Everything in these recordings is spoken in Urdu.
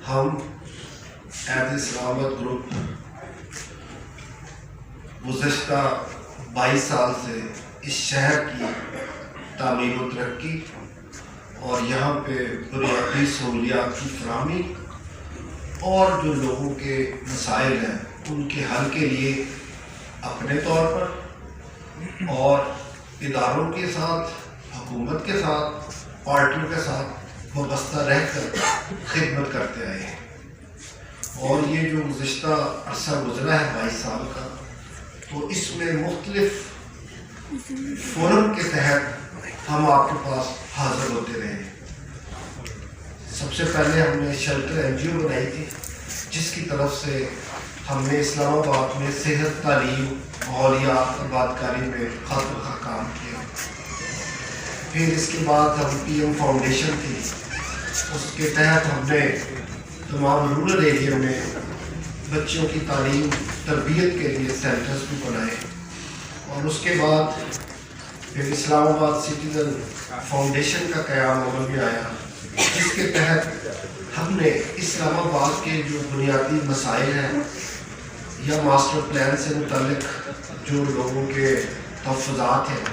ہم ایز اسلام آباد گروپ گزشتہ 22 سال سے اس شہر کی تعمیر و ترقی اور یہاں پہ بنیادی سہولیات کی فراہمی اور جو لوگوں کے مسائل ہیں ان کے حل کے لیے اپنے طور پر اور اداروں کے ساتھ، حکومت کے ساتھ، پارٹیوں کے ساتھ وابستہ رہ کر خدمت کرتے آئے ہیں۔ اور یہ جو گزشتہ عرصہ گزرا ہے 22 سال کا، تو اس میں مختلف فورم کے تحت ہم آپ کے پاس حاضر ہوتے رہے ہیں۔ سب سے پہلے ہم نے شیلٹر NGO بنائی تھی، جس کی طرف سے ہم نے اسلام آباد میں صحت، تعلیم، ماحولیات، آبادکاری میں خاص کام کیا۔ پھر اس کے بعد ہم PM فاؤنڈیشن تھی، اس کے تحت ہم نے تمام رورل ایریا میں بچوں کی تعلیم تربیت کے لیے سینٹرز بھی بنائے۔ اور اس کے بعد پھر اسلام آباد سٹیزن فاؤنڈیشن کا قیام عمل میں آیا، جس کے تحت ہم نے اسلام آباد کے جو بنیادی مسائل ہیں یا ماسٹر پلان سے متعلق جو لوگوں کے تحفظات ہیں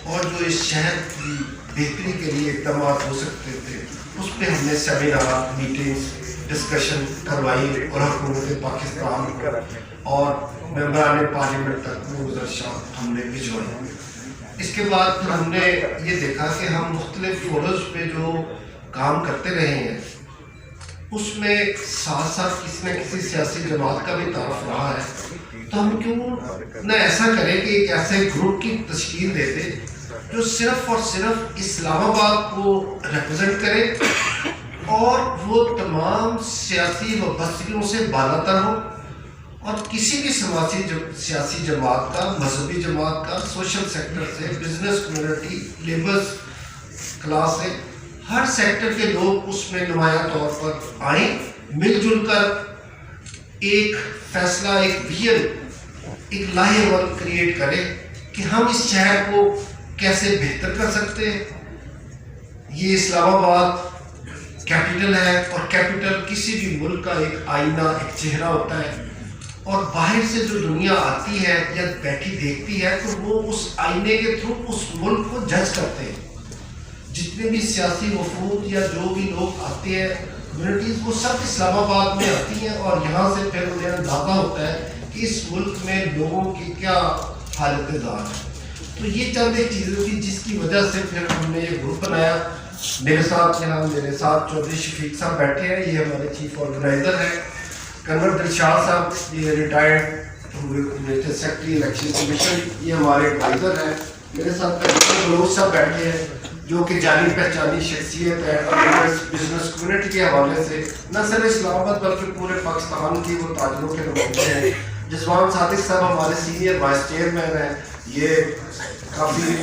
اور جو اس شہر کی بہتری کے لیے اقدامات ہو سکتے تھے، اس پہ ہم نے سیمینار، میٹنگز، ڈسکشن کروائی اور حکومت پاکستان اور ممبران پارلیمنٹ تک وہ گزارشات ہم نے بھجوائی۔ اس کے بعد ہم نے یہ دیکھا کہ ہم مختلف فورمز پہ جو کام کرتے رہے ہیں، اس میں ساتھ ساتھ کسی نہ کسی سیاسی جماعت کا بھی تعارف رہا ہے، تو ہم کیوں نہ ایسا کریں کہ ایک ایسے گروپ کی تشکیل دے دیں جو صرف اور صرف اسلام آباد کو ریپرزینٹ کرے اور وہ تمام سیاسی وابستگیوں سے بالاتر ہو اور کسی بھی سیاسی جماعت کا، مذہبی جماعت کا، سوشل سیکٹر سے، بزنس کمیونٹی، لیبرز کلاس سے، ہر سیکٹر کے لوگ اس میں نمایاں طور پر آئیں، مل جل کر ایک فیصلہ، ایک ویژن، ایک لاہے عمل کریٹ کریں کہ ہم اس شہر کو کیسے بہتر کر سکتے ہیں۔ یہ اسلام آباد کیپٹل ہے اور کیپٹل کسی بھی ملک کا ایک آئینہ، ایک چہرہ ہوتا ہے، اور باہر سے جو دنیا آتی ہے یا بیٹھی دیکھتی ہے تو وہ اس آئینے کے تھرو اس ملک کو جج کرتے ہیں۔ جتنے بھی سیاسی وفود یا جو بھی لوگ آتے ہیں، کمیونٹیز، وہ سب اسلام آباد میں آتی ہیں اور یہاں سے پھر انہیں اندازہ ہوتا ہے کہ اس ملک میں لوگوں کی کیا حالت زار ہے۔ تو یہ چند ایک چیزیں تھی جس کی وجہ سے پھر ہم نے یہ گروپ بنایا۔ میرے ساتھ چودھری شفیق صاحب بیٹھے ہیں، یہ ہمارے چیف آرگنائزر ہیں۔ کنور دلشاد صاحب، یہ ریٹائرڈ سیکرٹری الیکشن کمیشن، یہ ہمارے ایڈوائزر ہیں۔ میرے ساتھ بلوچ صاحب بیٹھے ہیں، جو کہ جانی پہچانی شخصیت ہے اور بزنس کمیونٹی کے حوالے سے نہ صرف اسلام آباد بلکہ پورے پاکستان کی وہ تاجروں کے نمائندے ہیں۔ جسوان صادق صاحب ہمارے سینئر وائس چیئرمین ہیں، یہ کافی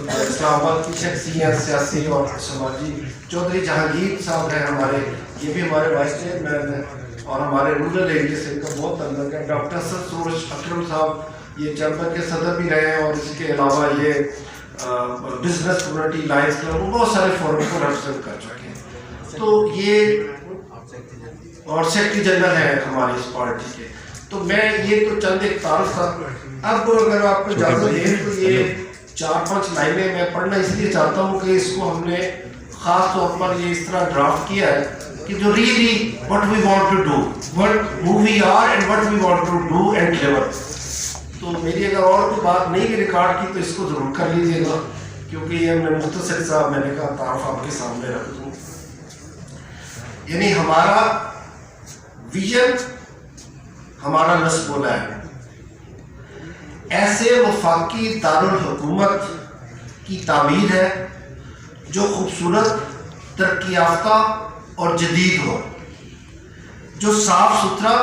اسلام آباد کی شخصیت، سیاسی اور سماجی۔ چودھری جہانگیر صاحب ہیں ہمارے، یہ بھی ہمارے وائس چیئرمین ہیں اور ہمارے رورل ایریا سے ان کا بہت تعلق ہے۔ ڈاکٹر سروش اکرم صاحب یہ چیمبر کے صدر بھی رہے ہیں اور اس کے علاوہ یہ بزنس کمیونٹی لائنز کلب، وہ بہت سارے فورم کو ریپرزینٹ کر چکے ہیں۔ تو یہ اور سیکرٹری جنرل ہیں ہماری اس پارٹی کے۔ تو میں یہ تو چند ایک تعارف تھا۔ اب اگر آپ کو اجازت دیں تو یہ 4-5 لائنیں میں پڑھنا اس لیے چاہتا ہوں کہ اس کو ہم نے خاص طور پر یہ اس طرح ڈرافٹ کیا ہے کہ جو really what we want to do, who we are and what we want to do and deliver۔ تو میری اگر اور کوئی بات نہیں بھی ریکارڈ کی تو اس کو ضرور کر لیجیے گا، کیونکہ یہ میں مختصر صاحب میں نے کہا تعارف آپ کے سامنے رکھ دوں۔ یعنی ہمارا ویژن، ہمارا نصب ہے ایسے وفاقی دارالحکومت کی تعمیر ہے جو خوبصورت، ترقی یافتہ اور جدید ہو، جو صاف ستھرا،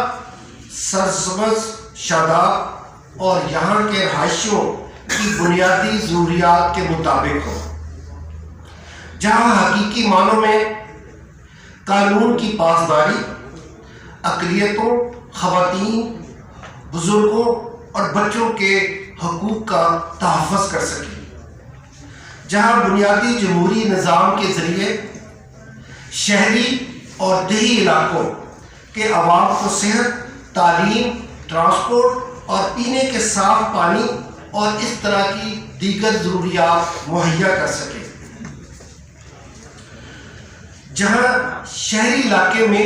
سرسبز، شاداب اور یہاں کے رہائشیوں کی بنیادی ضروریات کے مطابق ہو، جہاں حقیقی معنوں میں قانون کی پاسداری، اقلیتوں، خواتین، بزرگوں اور بچوں کے حقوق کا تحفظ کر سکے، جہاں بنیادی جمہوری نظام کے ذریعے شہری اور دیہی علاقوں کے عوام کو صحت، تعلیم، ٹرانسپورٹ اور پینے کے صاف پانی اور اس طرح کی دیگر ضروریات مہیا کر سکے۔ جہاں شہری علاقے میں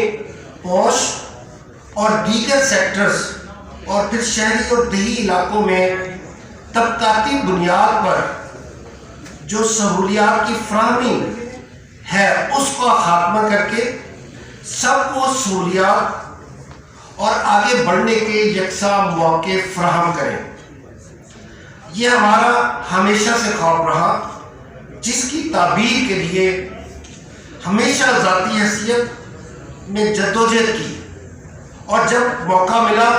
پوش اور دیگر سیکٹرز اور پھر شہری اور دیہی علاقوں میں طبقاتی بنیاد پر جو سہولیات کی فراہمی ہے اس کا خاتمہ کر کے سب کو سہولیات اور آگے بڑھنے کے یکساں موقع فراہم کریں۔ یہ ہمارا ہمیشہ سے خواب رہا، جس کی تعبیر کے لیے ہمیشہ ذاتی حیثیت میں جدوجہد کی، اور جب موقع ملا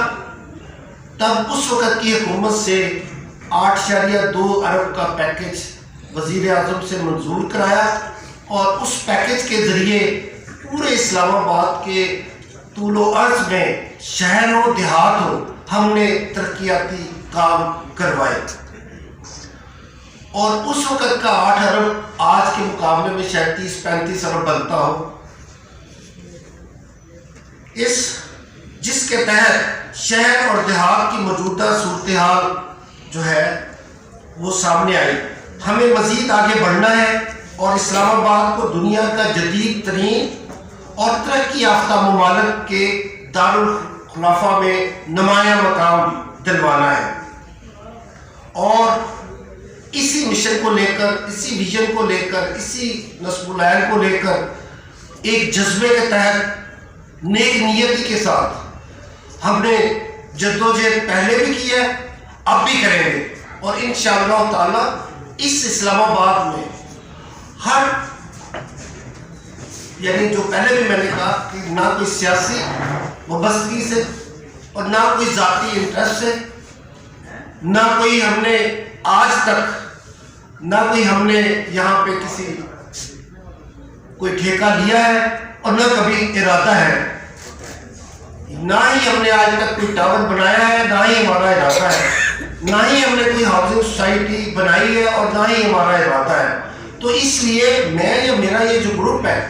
تب اس وقت کی حکومت سے 8.2 ارب کا پیکج وزیر اعظم سے منظور کرایا، اور اس پیکج کے ذریعے پورے اسلام آباد کے طول و عرض میں شہر و دیہات ہو ہم نے ترقیاتی کام کروائے، اور اس وقت کا 8 ارب آج کے مقابلے میں شاید 30-35 ارب بنتا ہو، جس کے تحت شہر اور دیہات کی موجودہ صورتحال جو ہے وہ سامنے آئی۔ ہمیں مزید آگے بڑھنا ہے اور اسلام آباد کو دنیا کا جدید ترین اور ترقی یافتہ ممالک کے دارالخلافہ میں نمایاں مقام دلوانا ہے، اور اسی مشن کو لے کر، اسی ویژن کو لے کر، اسی نصب العین کو لے کر ایک جذبے کے تحت نیک نیتی کے ساتھ ہم نے جدوجہد پہلے بھی کیا ہے، اب بھی کریں گے، اور انشاءاللہ تعالی اس اسلام آباد میں ہر یعنی جو پہلے بھی میں نے کہا کہ نہ کوئی سیاسی وابستگی سے اور نہ کوئی ذاتی انٹرسٹ سے، نہ کوئی ہم نے آج تک نہ کوئی ہم نے یہاں پہ کسی کوئی ٹھیکہ لیا ہے اور نہ کبھی ارادہ ہے، نہ ہی ہم نے آج تک کوئی ٹاور بنایا ہے، نہ ہی ہمارا ارادہ ہے، نہ ہی ہم نے کوئی ہاؤسنگ سوسائٹی بنائی ہے، اور نہ ہی ہمارا ارادہ ہے۔ تو اس لیے میں یا میرا یہ جو گروپ ہے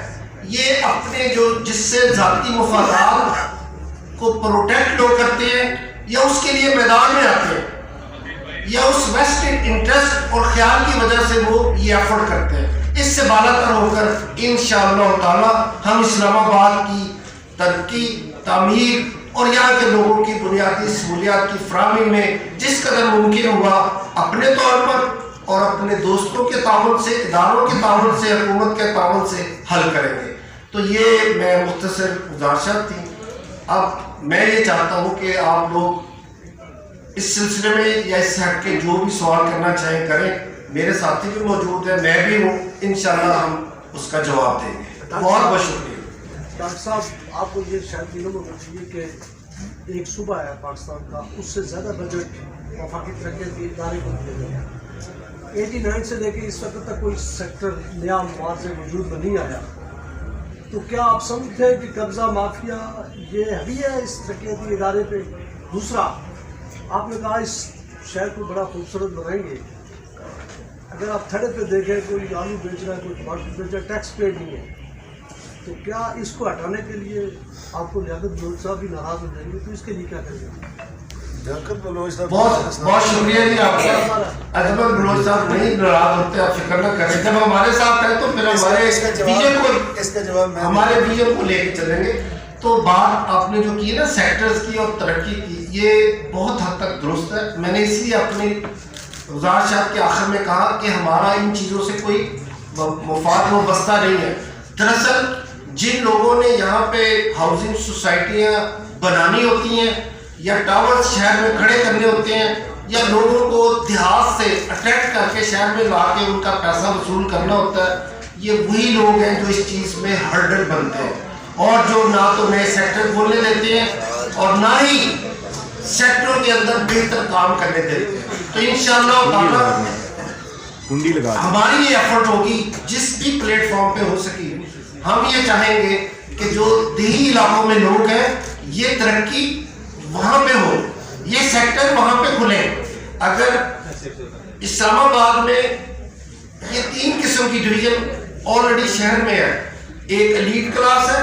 یہ اپنے جس سے ذاتی مفادات کو پروٹیکٹ لوگ کرتے ہیں یا اس کے لیے میدان میں آتے ہیں یا اس ویسٹڈ انٹرسٹ اور خیال کی وجہ سے وہ یہ ایفرٹ کرتے ہیں، اس سے بالا تر ہو کر انشاءاللہ تعالی ہم اسلام آباد کی ترقی، تعمیر اور یہاں کے لوگوں کی بنیادی سہولیات کی فراہمی میں جس قدر ممکن ہوا اپنے طور پر اور اپنے دوستوں کے تعاون سے، اداروں کے تعاون سے، حکومت کے تعاون سے حل کریں گے۔ تو یہ میں مختصر گزارشات تھی۔ اب میں یہ چاہتا ہوں کہ آپ لوگ اس سلسلے میں یا اس سے ہٹ کے جو بھی سوال کرنا چاہیں کریں، میرے ساتھی بھی موجود ہیں، میں بھی ہوں، انشاءاللہ ہم اس کا جواب دیں گے۔ بہت بہت شکریہ۔ ڈاکٹر صاحب، آپ کو یہ شاید دنوں میں بتائیے کہ ایک صوبہ ہے پاکستان کا، اس سے زیادہ بجٹ وفاقی ترقیاتی ادارے کو دیا گیا۔ 89 سے لے کے اس وقت تک کوئی سیکٹر نیا مواد سے وجود میں نہیں آیا، تو کیا آپ سمجھتے ہیں کہ قبضہ مافیا یہ بھی ہے اس ترقیاتی ادارے پہ؟ دوسرا، آپ نے کہا اس شہر کو بڑا خوبصورت بنائیں گے، اگر آپ تھڑے پہ دیکھیں کوئی آلو بیچ رہا ہے، کوئی ٹماٹر بیچ رہا ہے، ٹیکس پیڈ نہیں ہے، تو کیا اس کو ہٹانے کے لیے آپ کو لیاقت بلوچ صاحب بھی ناراض ہو جائیں گے؟ تو اس کے لیے کیا کریں گے؟ بہت بہت شکریہ جی آپ کا۔ اجمل بلوچ صاحب نہیں ناراض ہوتے، آپ فکر نہ کریں، جب ہمارے ساتھ ہیں تو پھر ہمارے ویژن کو لے کے چلیں گے۔ تو بات آپ نے جو کی نا سیکٹرز کی اور ترقی کی، یہ بہت حد تک درست ہے۔ میں نے اسی لیے اپنی گزارشات کے آخر میں کہا کہ ہمارا ان چیزوں سے کوئی مفاد وابستہ نہیں ہے۔ دراصل جن لوگوں نے یہاں پہ ہاؤسنگ سوسائٹیاں بنانی ہوتی ہیں یا ٹاور شہر میں کھڑے کرنے ہوتے ہیں یا لوگوں کو دیہات سے اٹریکٹ کر کے شہر میں لا کے ان کا پیسہ وصول کرنا ہوتا ہے، یہ وہی لوگ ہیں جو اس چیز میں ہرڈل بنتے ہیں اور جو نہ تو نئے سیکٹر کھولنے دیتے ہیں اور نہ ہی سیکٹروں کے اندر بہتر کام کرنے دیتے ہیں۔ تو انشاءاللہ تعالی ہماری یہ ایفرٹ ہوگی جس بھی پلیٹ فارم پہ ہو سکی، ہم یہ چاہیں گے کہ جو دیہی علاقوں میں لوگ ہیں یہ ترقی وہاں پہ ہو، یہ سیکٹر وہاں پہ کھلے۔ اگر اسلام آباد میں یہ 3 قسم کی ڈویژن آلریڈی شہر میں ہے، ایک ایلیٹ کلاس ہے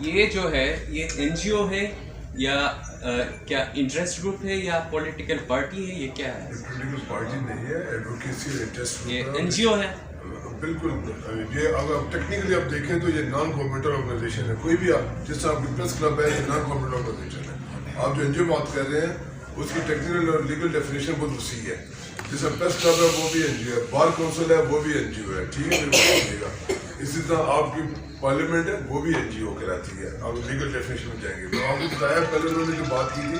یہ جو ہے یہ NGO ہے یا کیا انٹرسٹ گروپ ہے یا پولیٹیکل پارٹی ہے، یہ کیا ہے؟ پولیٹیکل پارٹی نہیں ہے، ایڈوکیسی اور انٹرسٹ گروپ یہ ہے۔ NGO ہے؟ بالکل، یہ اگر ٹیکنیکلی آپ دیکھیں تو یہ نان گورنمنٹل آرگنائزیشن ہے۔ کوئی بھی آپ جس طرح آپ کی پریس کلب ہے، یہ نان گورنمنٹل آرگنائزیشن ہے۔ آپ جو NGO بات کر رہے ہیں اس کی ٹیکنیکل اور لیگل ڈیفینیشن بہت وسیع ہے۔ جس طرح پریس کلب ہے وہ بھی NGO ہے، بار کونسل ہے وہ بھی NGO ہے، ٹھیک ہے، میرے گا۔ اسی طرح آپ کی پارلیمنٹ ہے وہ بھی NGO کہلاتی ہے۔ آپ لیگل ڈیفینیشن میں جائیں گے تو آپ کو بتایا پہلے انہوں نے جو بات کی تھی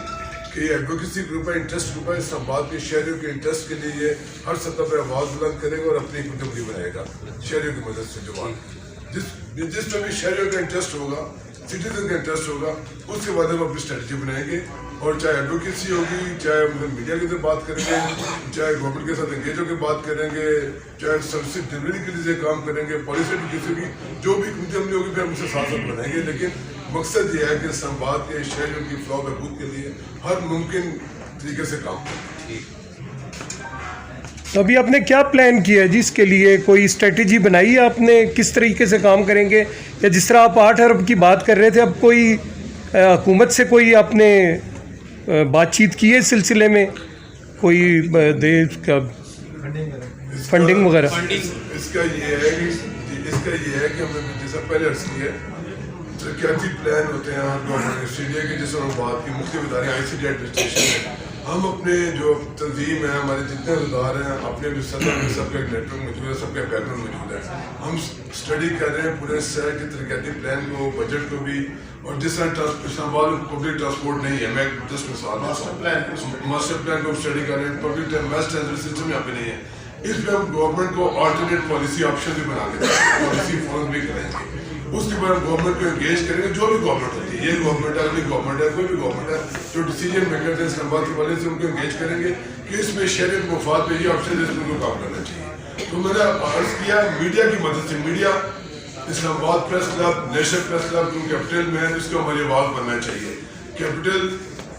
کہ یہ ایڈوکیسی گروپ ہے، انٹرسٹ گروپ ہے، اسلام آباد کے شہریوں کے انٹرسٹ کے لیے یہ ہر سطح پہ آواز بلند کرے گا اور اپنی کمیونٹی بنائے گا شہریوں کی مدد سے۔ جو بات جس میں بھی شہریوں کا انٹرسٹ ہوگا، سٹیزن کا انٹرسٹ ہوگا، اس کے بعد ہم اپنی اسٹریٹجی بنائیں گے، اور چاہے ایڈوکیسی ہوگی، چاہے میڈیا کی طرف بات کریں گے، چاہے گورنمنٹ کے ساتھ انگیج ہو کے بات کریں گے، چاہے سروس ڈلیوری کے لیے کام کریں گے، پالیسی کسی بھی جو بھی کمیٹی عملی ہوگی پھر ہم اسے ساتھ ساتھ بنائیں گے۔ لیکن مقصد یہ ہے کہ اسلام آباد کے شہریوں کی فلاح و بہبود کے لیے ہر ممکن طریقے سے کام کریں۔ تو ابھی آپ نے کیا پلان کیا ہے جی اس کے لیے؟ کوئی اسٹریٹجی بنائی ہے آپ نے کس طریقے سے کام کریں گے؟ یا جس طرح آپ 8 ارب کی بات کر رہے تھے، اب کوئی حکومت سے کوئی آپ نے بات چیت کی ہے اس سلسلے میں، کوئی فنڈنگ وغیرہ؟ اس کا یہ ہے کہ ہم نے جیسا پہلے عرض کیا ہے ترقیاتی پلان ہوتے ہیں گورنمنٹ اسٹیڈیا کے، جس طرح بات کی مختلف ادارے ICT ایڈمنسٹریشن ہے، ہم اپنے جو تنظیم ہے، ہمارے جتنے ادارے ہیں، اپنے بھی سطح میں سب کا ایک نیٹ ورک موجود ہے، سب کا بیک گراؤنڈ موجود ہے۔ ہم اسٹڈی کر رہے ہیں پورے شہر کے ترقیاتی پلان کو، بجٹ کو بھی، اور جس طرح اسلام آباد میں پبلک ٹرانسپورٹ نہیں ہے، میں جسٹ مثال ماسٹر پلان کو اسٹڈی کر رہے ہیں، پبلک میس ٹرانسپورٹ سسٹم یہاں پہ نہیں ہے، اس پہ ہم گورنمنٹ کو آلٹرنیٹ پالیسی آپشن بھی بنا کے دیں گے، پالیسی فالو بھی کریں گے۔ اس کے بعد ہم گورنمنٹ کو انگیج کریں گے، جو بھی گورنمنٹ ہوتی ہے، یہ گورنمنٹ ہے، اگلی گورنمنٹ ہے، کوئی بھی گورنمنٹ ہے، جو ڈیسیجن میکر ہے اسلام آباد کے والے سے ان کو انگیج کریں گے کہ اس میں شہریوں کے مفاد پہ یہ آپشن ہے، اس میں کام کرنا چاہیے۔ تو میں نے عرض کیا میڈیا کی مدد سے، میڈیا اسلام آباد press club, national press club جو کیپٹل میں ہے، اس کو ہماری آواز بننا چاہیے۔ کیپٹل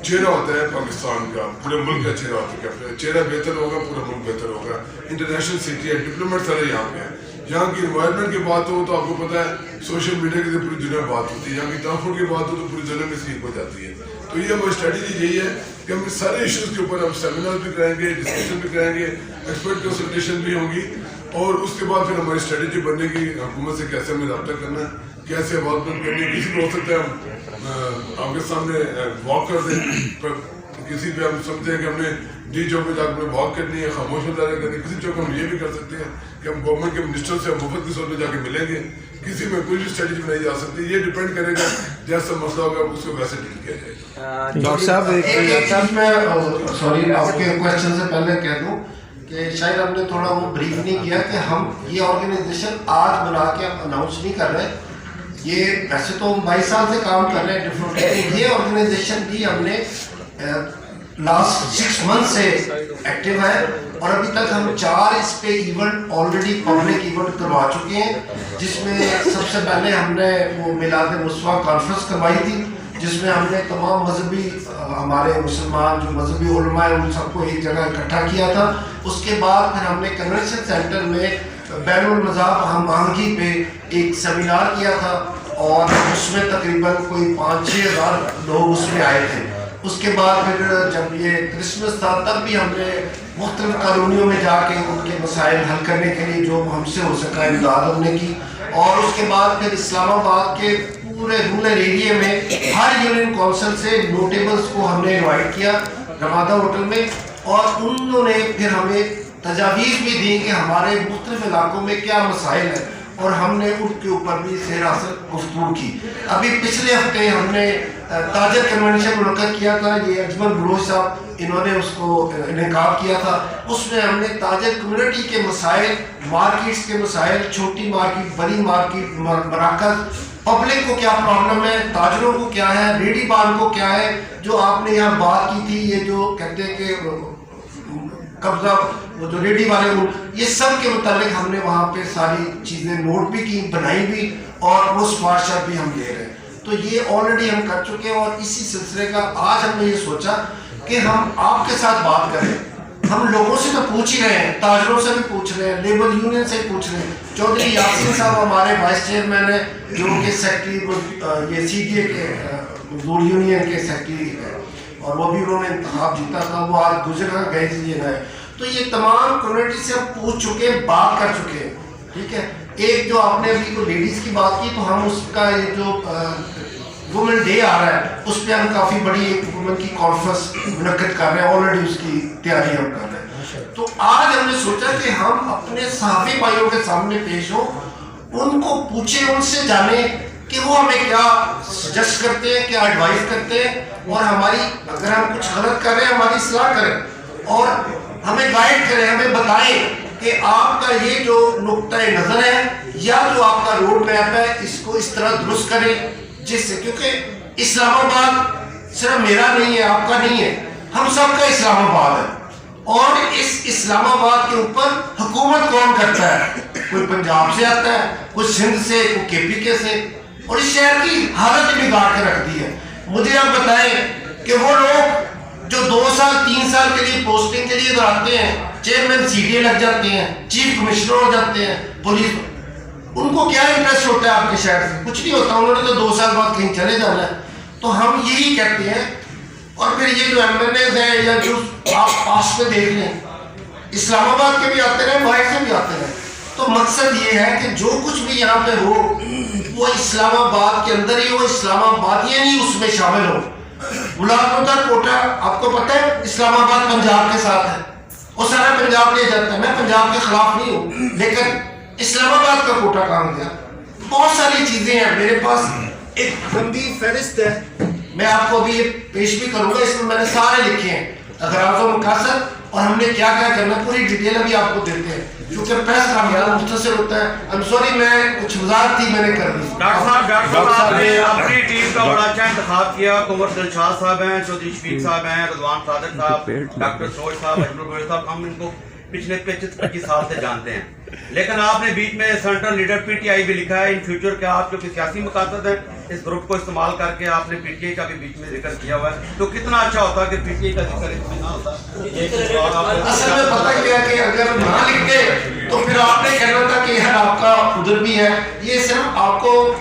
چہرہ ہوتا ہے پاکستان کا، پورے ملک کا چہرہ ہوتا ہے کیپٹل، چہرہ بہتر ہوگا پورا ملک بہتر ہوگا۔ انٹرنیشنل سٹی ہے، ڈپلومیٹ سارے یہاں پہ ہیں، یہاں کی انوائرمنٹ کی بات ہو تو آپ کو پتہ ہے سوشل میڈیا کی تو پوری دنیا میں بات ہوتی ہے، یہاں کی ٹرانسپورٹ کی بات ہو تو پوری دنیا میں سلیپ ہو جاتی ہے۔ تو یہ ہماری اسٹریٹجی یہی ہے کہ ہم سارے ایشوز کے اوپر ہم سیمینار بھی کریں گے، ڈسکشن بھی کریں گے، ایکسپرٹ کنسلٹیشن بھی ہوں گی، اور اس کے بعد پھر ہماری اسٹریٹجی بننے کی حکومت سے کیسے ہمیں رابطہ کرنا ہے، کیسے آواز بند کرنی ہے۔ کسی کو ہو سکتا ہے ہم آپ کے سامنے واک کر دیں، پر کسی پہ ہم سمجھتے ہیں کہ ہم نے ڈی چوک میں جا کر واک کرنی ہے، خاموش مظاہرہ کرنی ہے، کسی چوک ہم یہ بھی کر سکتے ہیں کہ ہم گورنمنٹ کے منسٹر سے مفت کی صورت میں جا کے ملیں گے، کسی میں کوئی بھی اسٹریٹجی بنائی جا سکتی ہے، یہ ڈیپینڈ کرے گا جیسا مسئلہ ہوگا اس کو ویسے ڈیل کیا جائے گا۔ ڈاکٹر صاحب ایک چیز میں سوری آپ کے کوشچن سے پہلے کہہ دوں کہ شاید ہم نے تھوڑا وہ بریف نہیں کیا کہ ہم یہ آرگنائزیشن آج بنا کے ہم اناؤنس نہیں کر رہے، یہ ویسے تو ہم 22 سال سے کام کر رہے ہیں ڈفرینٹ، یہ آرگنائزیشن بھی ہم نے لاسٹ 6 منتھ سے ایکٹیو ہے، اور ابھی تک ہم 4 اس پہ ایونٹ آلریڈی پبلک ایونٹ کروا چکے ہیں، جس میں سب سے پہلے ہم نے وہ میلاد مصطفیٰ کانفرنس کروائی تھی، جس میں ہم نے تمام مذہبی ہمارے مسلمان جو مذہبی علماء ہیں ان سب کو ایک جگہ اکٹھا کیا تھا۔ اس کے بعد پھر ہم نے کنونشن سینٹر میں بین المذہب ہم آہنگی پہ ایک سیمینار کیا تھا، اور اس میں تقریباً کوئی 5-6 ہزار لوگ اس میں آئے تھے۔ اس کے بعد پھر جب یہ کرسمس تھا تب بھی ہم نے مختلف کالونیوں میں جا کے ان کے مسائل حل کرنے کے لیے جو ہم سے ہو سکا امداد ہم نے کی، اور اس کے بعد پھر اسلام آباد کے پورے رورل ایریے میں ہر یونین کونسل سے نوٹیبلز کو ہم نے انوائٹ کیا رمادہ ہوٹل میں، اور انہوں نے پھر ہمیں تجاویز بھی دی کہ ہمارے مختلف علاقوں میں کیا مسائل ہیں، اور ہم نے ان کے اوپر بھی سیر حاصل گفتگو کی۔ ابھی پچھلے ہفتے ہم نے تاجر کنونشن منعقد کیا تھا، یہ اجمل بلوچ صاحب انہوں نے اس کو انعقاد کیا تھا، اس میں ہم نے تاجر کمیونٹی کے مسائل، مارکیٹس کے مسائل، چھوٹی مارکیٹ، بڑی مارکیٹ، مراکز، پبلک کو کیا پرابلم ہے، تاجروں کو کیا ہے، ریڈی بان کو کیا ہے، جو آپ نے یہاں بات کی تھی، یہ جو کہتے ہیں کہ قبضہ وہ جو ریڈی والے یہ سب کے متعلق ہم نے وہاں پہ ساری چیزیں نوٹ بھی کی، بنائی بھی، اور وہ سفارشات بھی ہم دے رہے ہیں۔ تو یہ آلریڈی ہم کر چکے ہیں، اور اسی سلسلے کا آج ہم نے یہ سوچا کہ ہم آپ کے ساتھ بات کریں ہم لوگوں سے تو پوچھ ہی رہے ہیں, تاجروں سے بھی پوچھ رہے ہیں, لیبر یونین سے پوچھ رہے ہیں. چودھری یاسین صاحب ہمارے وائس چیئرمین ہیں, جو کہ سیکٹری یہ سی ڈی اے کے مزدور یونین کے سیکٹری ہیں, اور وہ بھی انہوں نے انتخاب جیتا تھا, وہ آج گزرا گئے لیے گئے. تو یہ تمام کمیونٹی سے ہم پوچھ چکے, بات کر چکے ہیں. ٹھیک ہے, ایک جو آپ نے ابھی کو لیڈیز کی بات کی, تو ہم اس کا یہ جو وومن ڈے آ رہا ہے, اس پہ ہم کافی بڑی ایک وومن کی کانفرنس منعقد کر رہے ہیں, آلریڈی اس کی تیاری ہم کر رہے ہیں. تو آج ہم نے سوچا کہ ہم اپنے صحافی بھائیوں کے سامنے پیش ہوں, ان کو پوچھیں, ان سے جانیں کہ وہ ہمیں کیا سجیسٹ کرتے ہیں, کیا ایڈوائز کرتے ہیں, اور ہماری اگر ہم کچھ غلط کر رہے ہیں ہماری اصلاح کریں, اور ہمیں گائیڈ کریں, ہمیں بتائیں کہ آپ کا یہ جو نقطۂ نظر ہے یا جو آپ کا روڈ میپ ہے, اس کو اس طرح درست کریں جس سے, کیونکہ اسلام آباد صرف میرا نہیں ہے, آپ کا نہیں ہے, ہم سب کا اسلام آباد ہے. اور اس اسلام آباد کے اوپر حکومت کون کرتا ہے؟ کوئی پنجاب سے آتا ہے, کوئی سندھ سے, کوئی کے پی کے سے, اور اس شہر کی حالت بگاڑ کے رکھ دی ہے. مجھے آپ بتائیں کہ وہ لوگ جو 2 سال 3 سال کے لیے پوسٹنگ کے لیے ادھر آتے ہیں, چیئرمین سی ڈی اے لگ جاتے ہیں, چیف کمشنر ہو جاتے ہیں, پولیس, ان کو کیا انٹرسٹ ہوتا ہے آپ کے شہر سے؟ کچھ نہیں ہوتا, انہوں نے تو 2 سال بعد کہیں چلے جانا ہے. تو ہم یہی کہتے ہیں. اور پھر یہ جو ایم ایل ایز ہیں یا جو آپ پاس میں دیکھ لیں, اسلام آباد کے بھی آتے رہے, باہر سے بھی آتے رہے. تو مقصد یہ ہے کہ جو کچھ بھی یہاں پہ ہو وہ اسلام آباد کے اندر ہی ہو, اسلام آباد یہ نہیں اس میں شامل ہو. ملازمت کوٹا آپ کو پتہ ہے اسلام آباد پنجاب کے ساتھ ہے, وہ سارا پنجاب لے جاتا ہے. میں پنجاب کے خلاف نہیں ہوں, لیکن اسلام آباد کا کوٹا کہاں گیا؟ بہت ساری چیزیں ہیں. میرے پاس ایک لمبی فہرست ہے, میں آپ کو ابھی یہ پیش بھی کروں گا, اس میں میں نے سارے لکھے ہیں, اغراض و مقاصد, اور ہم نے کیا کیا کرنا, پوری ڈیٹیل ابھی آپ کو دیتے ہیں, کیونکہ پریس کا میرا مختصر ہوتا ہے. I'm sorry, میں کچھ وضاحت تھی میں نے کر دی. ڈاکٹر صاحب آپ نے اپنی ٹیم کا بڑا اچھا انتخاب کیا. کنور دلشاد صاحب ہیں, چودھری شفیق صاحب ہیں, رضوان صادق صاحب, ڈاکٹر سروج صاحب, اجمل گوہر صاحب, ہم ان کو پچھلے 25 سال سے جانتے ہیں. لیکن آپ نے بیچ میں central leader P T I بھی لکھا ہے. ان فیوچر کے آپ جو کہ سیاسی مقاصد ہیں, اس گروپ کو استعمال کر کے آپ نے پی ٹی آئی کا بھی بیچ میں ذکر کیا ہوا ہے. تو کتنا اچھا ہوتا کہ پی ٹی آئی کا ذکر اس میں نہ ہوتا. اصل میں پتہ کیا کہ اگر نہ لکھتے تو پھر آپ نے کہنا تھا کہ یار آپ کا ادھر بھی ہے. یہ صرف آپ کو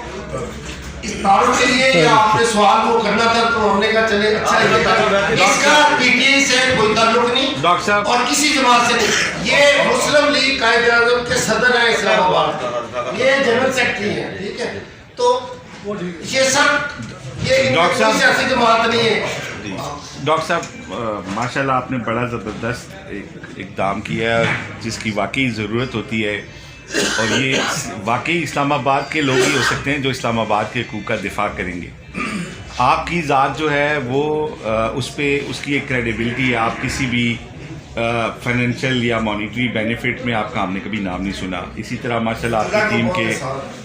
اس تعارف کے لیے یا آپ نے سوال کو کرنا تھا, تو ہم نے کہا چلے اچھا ہے. اس کا پی ٹی آئی سے کوئی تعلق نہیں اور کسی جماعت سے نہیں. یہ مسلم لیگ قائد اعظم کے صدر ہیں اسلام آباد, یہ جنرل سیکرٹری ہیں. ٹھیک ہے, تو یہ سب یہ سیاسی جماعت نہیں ہے. ڈاکٹر صاحب ماشاء اللہ آپ نے بڑا زبردست اقدام کیا ہے, جس کی واقعی ضرورت ہوتی ہے, اور یہ واقعی اسلام آباد کے لوگ ہی ہو سکتے ہیں جو اسلام آباد کے حقوق کا دفاع کریں گے. آپ کی ذات جو ہے وہ اس پہ اس کی ایک کریڈیبلٹی ہے. آپ کسی بھی فائنینشیل یا مانیٹری بینیفٹ میں آپ کا ہم نے کبھی نام نہیں سنا. اسی طرح ماشاء اللہ آپ کی ٹیم کے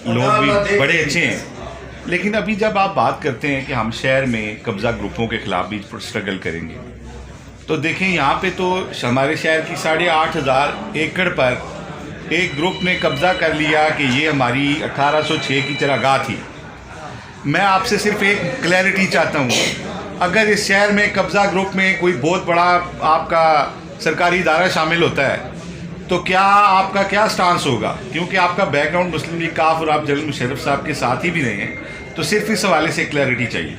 لوگ بھی بڑے اچھے ہیں. لیکن ابھی جب آپ بات کرتے ہیں کہ ہم شہر میں قبضہ گروپوں کے خلاف بھی اسٹرگل کریں گے, تو دیکھیں یہاں پہ تو ہمارے شہر کی 8,500 ایکڑ پر ایک گروپ نے قبضہ کر لیا کہ یہ ہماری 1806 کی چراگاہ تھی. میں آپ سے صرف ایک کلیئرٹی چاہتا ہوں, اگر اس شہر میں قبضہ گروپ میں کوئی بہت بڑا آپ کا سرکاری ادارہ شامل ہوتا ہے تو کیا آپ کا کیا سٹانس ہوگا؟ کیونکہ آپ کا بیک گراؤنڈ مسلم لیگ کاف اور آپ جنرل مشرف صاحب کے ساتھ ہی بھی رہے ہیں, تو صرف اس حوالے سے کلیئرٹی چاہیے.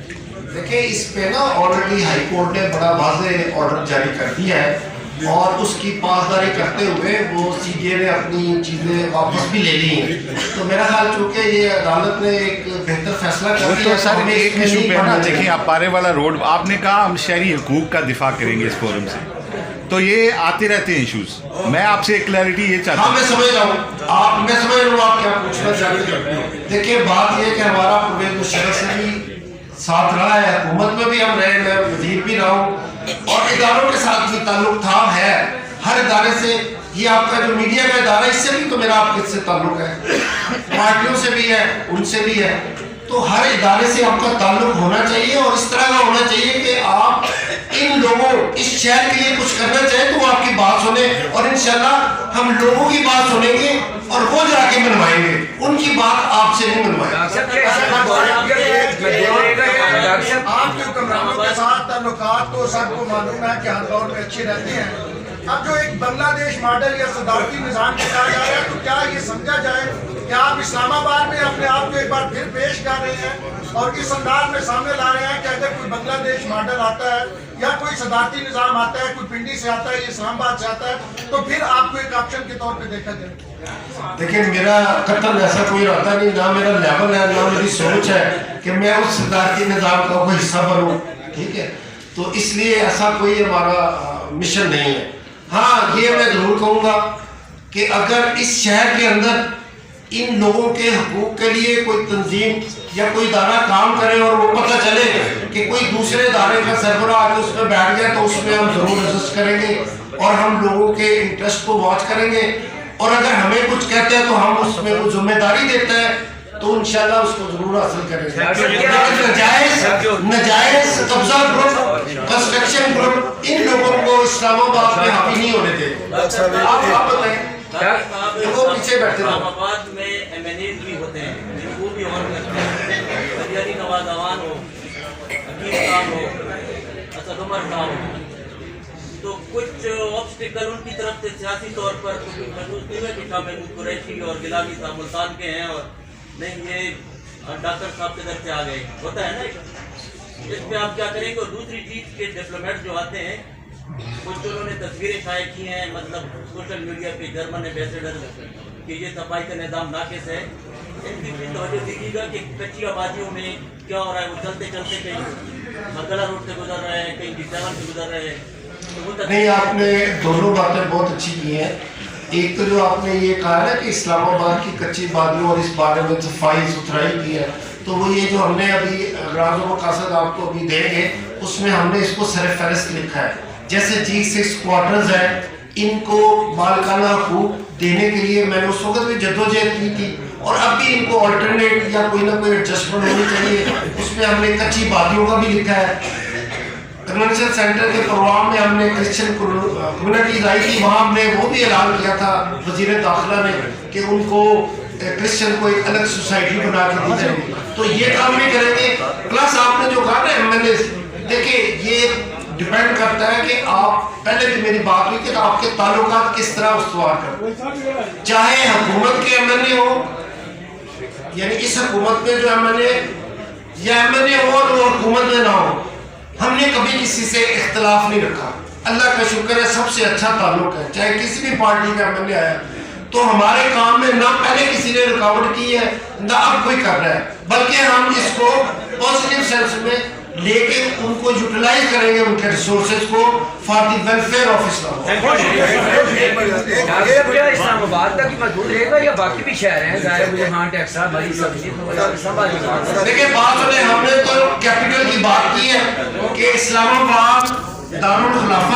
دیکھیں اس پہ نا آلریڈی ہائی کورٹ نے بڑا واضح آرڈر جاری کر دیا ہے, اور اس کی پاسداری کرتے ہوئے وہ سی ڈی اے نے اپنی چیزیں واپس بھی لے لی ہیں. تو میرا خیال چونکہ یہ عدالت نے ایک بہتر فیصلہ کر دیا. تو سر ایک ایشو پہ نا دیکھیں, آپ پارے والا روڈ آپ نے کہا ہم شہری حقوق کا دفاع کریں گے اس فورم سے, تو یہ آتے رہتے ہیں ایشوز. میں آپ سے ایک کلیئرٹی یہ چاہتا ہوں. میں سمجھ رہا ہوں, میں سمجھ رہا ہوں آپ کیا پوچھنا چاہتے ہیں. دیکھیے بات یہ کہ ہمارا پرویز مشرف سے بھی ساتھ رہا ہے, حکومت میں بھی ہم رہے, میں وزیر بھی رہا ہوں, اور اداروں کے ساتھ بھی تعلق تھا ہے, ہر ادارے سے. یہ آپ کا جو میڈیا کا ادارہ ہے اس سے بھی تو میرا آپ کے سے تعلق ہے, پارٹیوں سے بھی ہے, ان سے بھی ہے. تو ہر ادارے سے آپ کا تعلق ہونا چاہیے, اور اس طرح کا ہونا چاہیے کہ آپ ان لوگوں اس شہر کے لیے کچھ کرنا چاہیں تو وہ آپ کی بات سنیں, اور انشاءاللہ ہم لوگوں کی بات سنیں گے اور وہ جا کے منوائیں گے, ان کی بات آپ سے نہیں منوائیں گے. آپ کے حکمرانوں کے ساتھ تعلقات تو سب کو معلوم ہے کہ ہر دور میں اچھے رہتے ہیں, اب جو ایک بنگلہ دیش ماڈل یا صدارتی نظام کے کہا جا رہا ہے، تو کیا یہ سمجھا جائے کہ آپ اسلام آباد میں اپنے آپ کو ایک بار پھر پیش کر رہے ہیں اور اس انداز میں سامنے لا رہے ہیں کہ اگر کوئی بنگلہ دیش ماڈل آتا ہے یا کوئی صدارتی نظام آتا ہے، کوئی پنڈی سے آتا ہے یا اسلام آباد سے آتا ہے، تو پھر آپ کو ایک آپشن کے طور پہ دیکھا جائے؟ دیکھیں میرا قطر ایسا کوئی رہتا نہیں، نہ میرا لیول ہے نہ میری سوچ ہے کہ میں اس صدارتی نظام کا کوئی حصہ بنوں، ٹھیک ہے؟ تو اس لیے ایسا کوئی ہمارا مشن نہیں ہے۔ ہاں یہ میں ضرور کہوں گا کہ اگر اس شہر کے اندر ان لوگوں کے حقوق کے لیے کوئی تنظیم یا کوئی ادارہ کام کرے اور وہ پتہ چلے کہ کوئی دوسرے ادارے کا سربراہ آ کے اس میں بیٹھ گیا، تو اس میں ہم ضرور رجسٹ کریں گے اور ہم لوگوں کے انٹرسٹ کو واچ کریں گے، اور اگر ہمیں کچھ کہتے ہیں تو ہم اس میں وہ ذمہ داری دیتے ہیں تو انشاءاللہ اس کو ضرور حاصل کریں گے۔ لیکن نجائز قبضہ گروپ، کنسٹرکشن گروپ، ان لوگوں کو اسلام آباد میں حاوی نہیں ہونے دیں۔ آپ بتائیں، وہ پیچھے بیٹھتے ہیں۔ اسلام آباد میں MNAs بھی ہوتے ہیں جن کو بھی آن کرتے ہیں، علی نواز امان ہو، حکیم صاحب ہو، اسد عمر صاحب ہو، تو کچھ آبسٹیکل ان کی طرف سے سیاسی طور پر کچھ محسوس نہیں ہوئے کہ شاہ محمود قریشی اور گیلانی صاحب ملتان کے ہیں اور نہیں یہ ڈاکٹر صاحب کے در سے آ گئے، ہوتا ہے نا؟ اس پہ آپ کیا کریں گے؟ اور دوسری چیز کے ڈپلومیٹ جو آتے ہیں، کچھ انہوں نے تصویریں شائع کی ہیں مطلب سوشل میڈیا پہ، جرمن ایمبیسڈر، کہ یہ صفائی کا نظام ناقص ہے، ان کی بھی توجہ دیجیے گا کہ کچی آبادیوں میں کیا ہو رہا ہے۔ وہ چلتے چلتے کہیں مردلہ روڈ سے گزر رہے ہیں، کہیں D7 سے گزر رہے ہیں۔ نہیں، آپ نے دونوں باتیں بہت اچھی کی ہیں۔ ایک تو جو آپ نے یہ کہا ہے کہ اسلام آباد کی کچی بادیوں اور اس بارے میں صفائی ستھرائی کی ہے، تو وہ یہ جو ہم نے ابھی راز و مقاصد آپ کو ابھی دیں گے، اس میں ہم نے اس کو سر فہرست لکھا ہے۔ جیسے G6 کوارٹرز ہیں، ان کو مالکانہ حقوق دینے کے لیے میں نے اس وقت بھی جدوجہد کی تھی، اور اب بھی ان کو آلٹرنیٹ یا کوئی نہ کوئی ایڈجسٹمنٹ ہونی چاہیے۔ اس میں ہم نے کچی بادیوں کا بھی لکھا ہے۔ کنونشن سینٹر کے پروگرام میں ہم نے کرسچن کمیونٹیز آئی تھی، وہاں ہم نے وہ بھی اعلان کیا تھا وزیر داخلہ نے کہ ان کو کرسچن کو ایک الگ سوسائٹی بنا کے دی جائے گی، تو یہ کام بھی کریں گے۔ پلس آپ نے جو کہا نا MNAs، دیکھیں یہ ڈیپینڈ کرتا ہے کہ آپ، پہلے بھی میری بات ہوئی کہ آپ کے تعلقات کس طرح استوار کریں، چاہے حکومت کے MNA ہو، یعنی اس حکومت میں جو MNA یا MNA ہو اور وہ حکومت میں نہ ہو، ہم نے کبھی کسی سے اختلاف نہیں رکھا۔ اللہ کا شکر ہے سب سے اچھا تعلق ہے، چاہے کسی بھی پارٹی کا MNA آیا، تو ہمارے کام میں نہ پہلے کسی نے رکاوٹ کی ہے نہ اب کوئی کر رہا ہے، بلکہ ہم اس کو پازیٹیو سینس میں لے کے ان کو یوٹیلائز کریں گے، ان کے ریسورسز کو فار دی ویلفیئر آف اسلام۔ اسلام آباد تک محدود رہے گا یا باقی بھی شہر ہیں؟ ظاہر مجھے ہاں ٹیکسا بھائی سبزی دیکھیں بات سنیں، ہم نے تو کیپٹل کی بات کی ہے کہ اسلام آباد دارالخلافہ